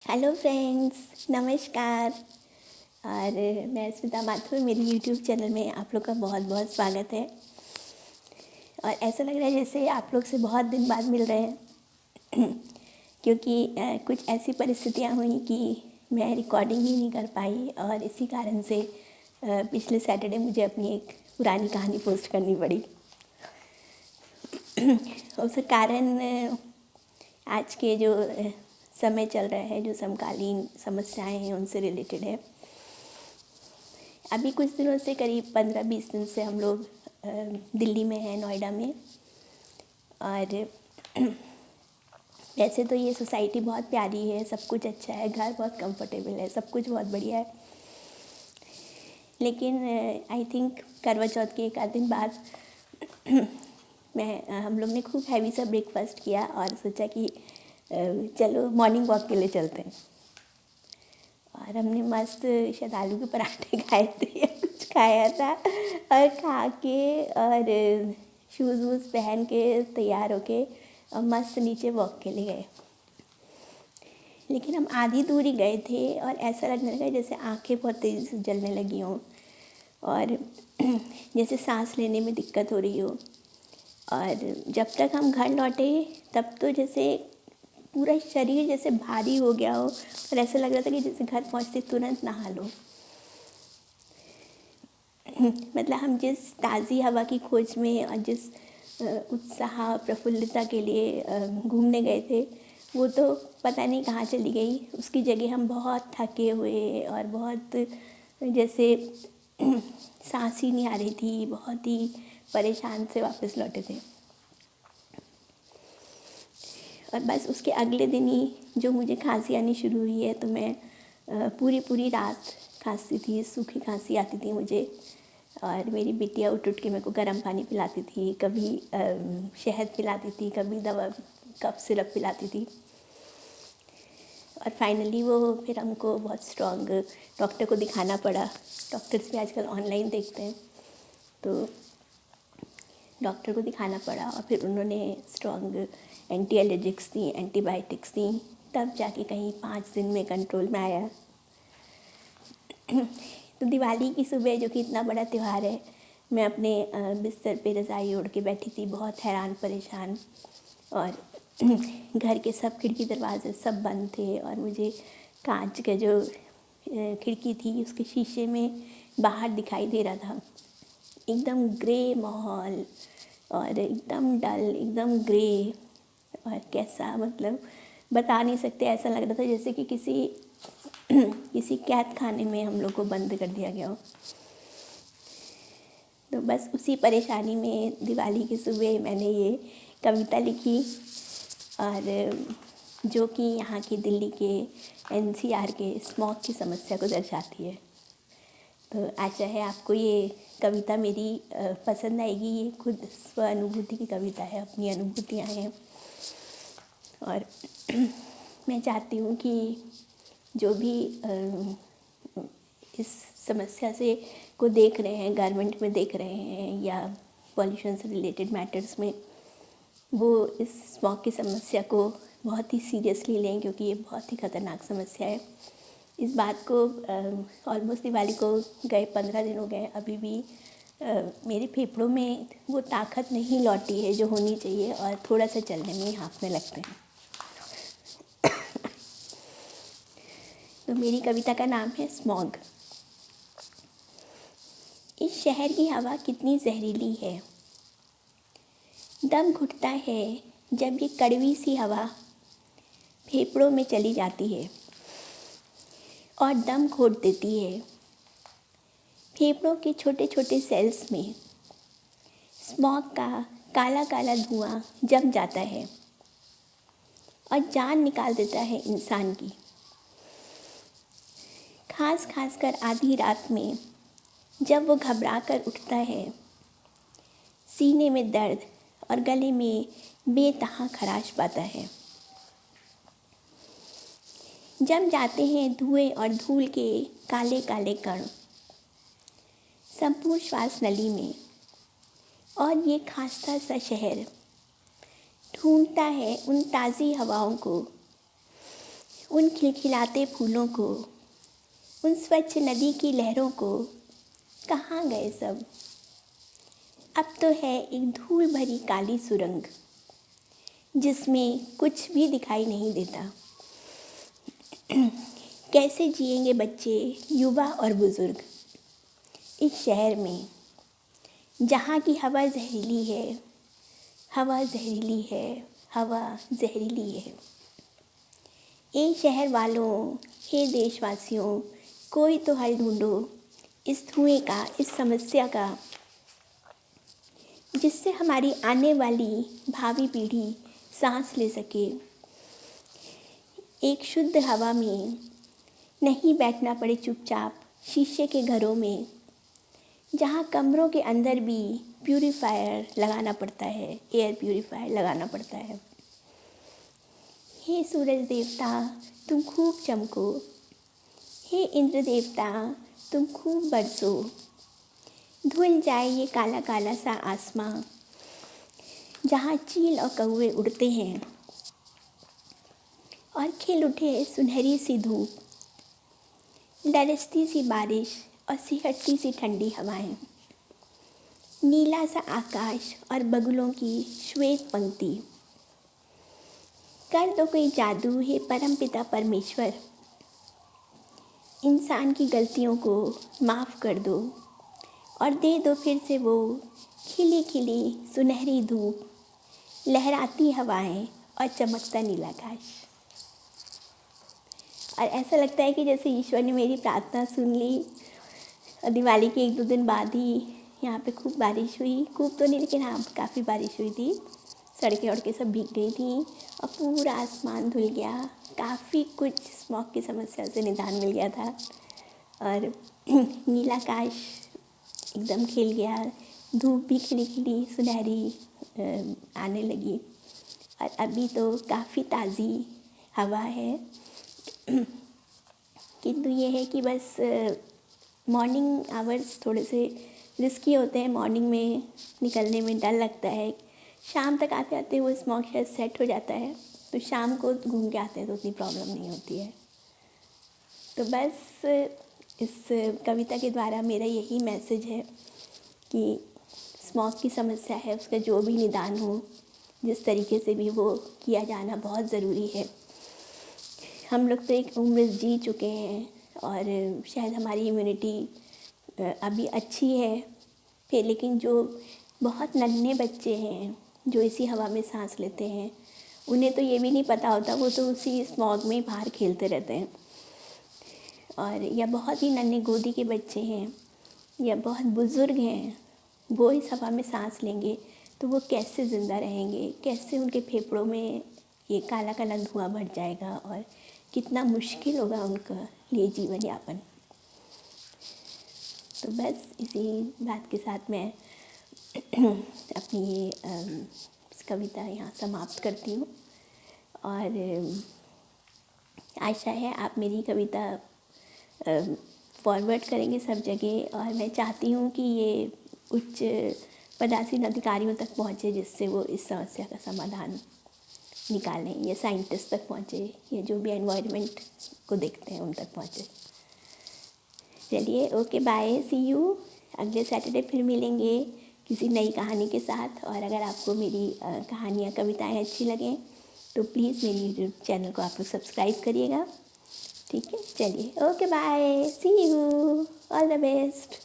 Hello friends, नमस्कार। और मैं स्मिता माथुर, मेरी यूट्यूब चैनल में आप लोग का बहुत बहुत स्वागत है। और ऐसा लग रहा है जैसे आप लोग से बहुत दिन बाद मिल रहे हैं क्योंकि कुछ ऐसी परिस्थितियाँ हुई कि मैं रिकॉर्डिंग ही नहीं कर पाई और इसी कारण से पिछले सैटरडे मुझे अपनी एक पुरानी कहानी पोस्ट करनी पड़ी। उसका कारण आज के जो समय चल रहा है, जो समकालीन समस्याएं हैं उनसे रिलेटेड है। अभी कुछ दिनों से, करीब 15-20 दिन से हम लोग दिल्ली में हैं, नोएडा में। और वैसे तो ये सोसाइटी बहुत प्यारी है, सब कुछ अच्छा है, घर बहुत कंफर्टेबल है, सब कुछ बहुत बढ़िया है। लेकिन आई थिंक करवा चौथ के एक आध दिन बाद हम लोग ने खूब हैवी सा ब्रेकफास्ट किया और सोचा कि चलो मॉर्निंग वॉक के लिए चलते हैं। और हमने मस्त शायद आलू के पराठे खाए थे या कुछ खाया था, और खा के और शूज़ वूज़ पहन के तैयार होके और मस्त नीचे वॉक के लिए गए। लेकिन हम आधी दूरी गए थे और ऐसा लगने लगा जैसे आंखें बहुत तेज़ी से जलने लगी हों और जैसे सांस लेने में दिक्कत हो रही हो। और जब तक हम घर लौटे तब तो जैसे पूरा शरीर जैसे भारी हो गया हो और ऐसा लग रहा था कि जैसे घर पहुंचते तुरंत नहा लो। मतलब हम जिस ताज़ी हवा की खोज में और जिस उत्साह प्रफुल्लता के लिए घूमने गए थे, वो तो पता नहीं कहाँ चली गई। उसकी जगह हम बहुत थके हुए और बहुत जैसे सांस ही नहीं आ रही थी, बहुत ही परेशान से वापस लौटे थे। और बस उसके अगले दिन ही जो मुझे खांसी आनी शुरू हुई है, तो मैं पूरी रात खांसती थी, सूखी खांसी आती थी मुझे। और मेरी बिटिया उठ के मेरे को गर्म पानी पिलाती थी, कभी शहद पिलाती थी, कभी दवा कफ सिरप पिलाती थी। और फाइनली वो फिर हमको बहुत स्ट्रॉन्ग डॉक्टर को दिखाना पड़ा। डॉक्टर्स भी आजकल ऑनलाइन देखते हैं, तो डॉक्टर को दिखाना पड़ा और फिर उन्होंने स्ट्रॉन्ग एंटी एलर्जिक्स दी, एंटीबायोटिक्स दी, तब जाके कहीं 5 दिन में कंट्रोल में आया। तो दिवाली की सुबह, जो कि इतना बड़ा त्यौहार है, मैं अपने बिस्तर पे रज़ाई ओढ़ के बैठी थी, बहुत हैरान परेशान। और घर के सब खिड़की दरवाजे सब बंद थे और मुझे कांच का जो खिड़की थी उसके शीशे में बाहर दिखाई दे रहा था एकदम ग्रे माहौल, और एकदम डल, एकदम ग्रे। और कैसा, मतलब बता नहीं सकते, ऐसा लग रहा था जैसे कि किसी कैद खाने में हम लोग को बंद कर दिया गया हो। तो बस उसी परेशानी में दिवाली की सुबह मैंने ये कविता लिखी, और जो कि यहाँ की दिल्ली के एनसीआर के स्मॉग की समस्या को दर्शाती है। तो आशा है आपको ये कविता मेरी पसंद आएगी। ये खुद स्व अनुभूति की कविता है, अपनी अनुभूतियाँ हैं। और मैं चाहती हूँ कि जो भी इस समस्या से को देख रहे हैं, गारमेंट में देख रहे हैं या पॉल्यूशन से रिलेटेड मैटर्स में, वो इस स्मॉग की समस्या को बहुत ही सीरियसली लें, क्योंकि ये बहुत ही ख़तरनाक समस्या है। इस बात को ऑलमोस्ट दिवाली को गए 15 दिन हो गए, अभी भी मेरे फेफड़ों में वो ताकत नहीं लौटी है जो होनी चाहिए, और थोड़ा सा चलने में ही हाँफने लगते हैं। तो मेरी कविता का नाम है स्मॉग। इस शहर की हवा कितनी जहरीली है, दम घुटता है जब ये कड़वी सी हवा फेफड़ों में चली जाती है और दम घोट देती है। फेफड़ों के छोटे छोटे सेल्स में स्मॉग का काला काला धुआं जम जाता है और जान निकाल देता है इंसान की। खास खास कर आधी रात में जब वो घबरा कर उठता है, सीने में दर्द और गले में बेतहा खराश पाता है। जम जाते हैं धुएं और धूल के काले काले कण संपूर्ण श्वास नली में, और ये खास्ता सा शहर ढूंढता है उन ताज़ी हवाओं को, उन खिलखिलाते फूलों को, उन स्वच्छ नदी की लहरों को, कहाँ गए सब? अब तो है एक धूल भरी काली सुरंग, जिसमें कुछ भी दिखाई नहीं देता। कैसे जिएंगे बच्चे, युवा और बुजुर्ग इस शहर में, जहाँ की हवा जहरीली है, हवा जहरीली है, हवा जहरीली है। ए शहर वालों, हे देशवासियों, कोई तो हल ढूंढो इस धुएं का, इस समस्या का, जिससे हमारी आने वाली भावी पीढ़ी सांस ले सके। एक शुद्ध हवा में नहीं बैठना पड़े चुपचाप शीशे के घरों में, जहाँ कमरों के अंदर भी प्यूरीफायर लगाना पड़ता है, एयर प्यूरीफायर लगाना पड़ता है। हे सूरज देवता, तुम खूब चमको, हे इंद्र देवता, तुम खूब बरसो, धुल जाए ये काला काला सा आसमां, जहाँ चील और कौवे उड़ते हैं और खिल उठे सुनहरी सी धूप, डरसती सी बारिश और सिहरती सी ठंडी हवाएं, नीला सा आकाश और बगुलों की श्वेत पंक्ति। कर दो कोई जादू हे परमपिता परमेश्वर, इंसान की गलतियों को माफ़ कर दो और दे दो फिर से वो खिली खिली सुनहरी धूप, लहराती हवाएं और चमकता नीला आकाश। और ऐसा लगता है कि जैसे ईश्वर ने मेरी प्रार्थना सुन ली। और दिवाली के 1-2 दिन बाद ही यहाँ पे खूब बारिश हुई, खूब तो नहीं लेकिन हाँ काफ़ी बारिश हुई थी। सड़कें वड़कें सब भीग गई थी और पूरा आसमान धुल गया। काफ़ी कुछ स्मॉग की समस्या से निदान मिल गया था और नीला आकाश एकदम खिल गया, धूप भी खिली खिली सुनहरी आने लगी और अभी तो काफ़ी ताज़ी हवा है। किंतु ये है कि बस मॉर्निंग आवर्स थोड़े से रिस्की होते हैं, मॉर्निंग में निकलने में डर लगता है। शाम तक आते आते वो स्मॉग शायद सेट हो जाता है, तो शाम को घूम के आते हैं तो उतनी प्रॉब्लम नहीं होती है। तो बस इस कविता के द्वारा मेरा यही मैसेज है कि स्मॉग की समस्या है, उसका जो भी निदान हो, जिस तरीके से भी वो किया जाना बहुत ज़रूरी है। हम लोग तो एक उम्र जी चुके हैं और शायद हमारी इम्यूनिटी अभी अच्छी है, फिर लेकिन जो बहुत नन्हे बच्चे हैं जो इसी हवा में सांस लेते हैं, उन्हें तो ये भी नहीं पता होता, वो तो उसी स्मॉग में बाहर खेलते रहते हैं। और या बहुत ही नन्हे गोदी के बच्चे हैं या बहुत बुज़ुर्ग हैं, वो इस हवा में सांस लेंगे तो वो कैसे ज़िंदा रहेंगे, कैसे उनके फेफड़ों में ये काला काला धुआं भर जाएगा और कितना मुश्किल होगा उनका लिए जीवन यापन। तो बस इसी बात के साथ मैं अपनी ये कविता यहाँ समाप्त करती हूँ और आशा है आप मेरी कविता फॉरवर्ड करेंगे सब जगह। और मैं चाहती हूँ कि ये उच्च पदासीन अधिकारियों तक पहुँचे, जिससे वो इस समस्या का समाधान निकालें, या साइंटिस्ट तक पहुँचे, या जो भी एनवायरनमेंट को देखते हैं उन तक पहुँचे। चलिए, ओके, बाय, सी यू। अगले सैटरडे फिर मिलेंगे किसी नई कहानी के साथ। और अगर आपको मेरी कहानियाँ कविताएं अच्छी लगें तो प्लीज़ मेरी यूट्यूब चैनल को आप लोग सब्सक्राइब करिएगा। ठीक है, चलिए, okay, bye, see you, all the best.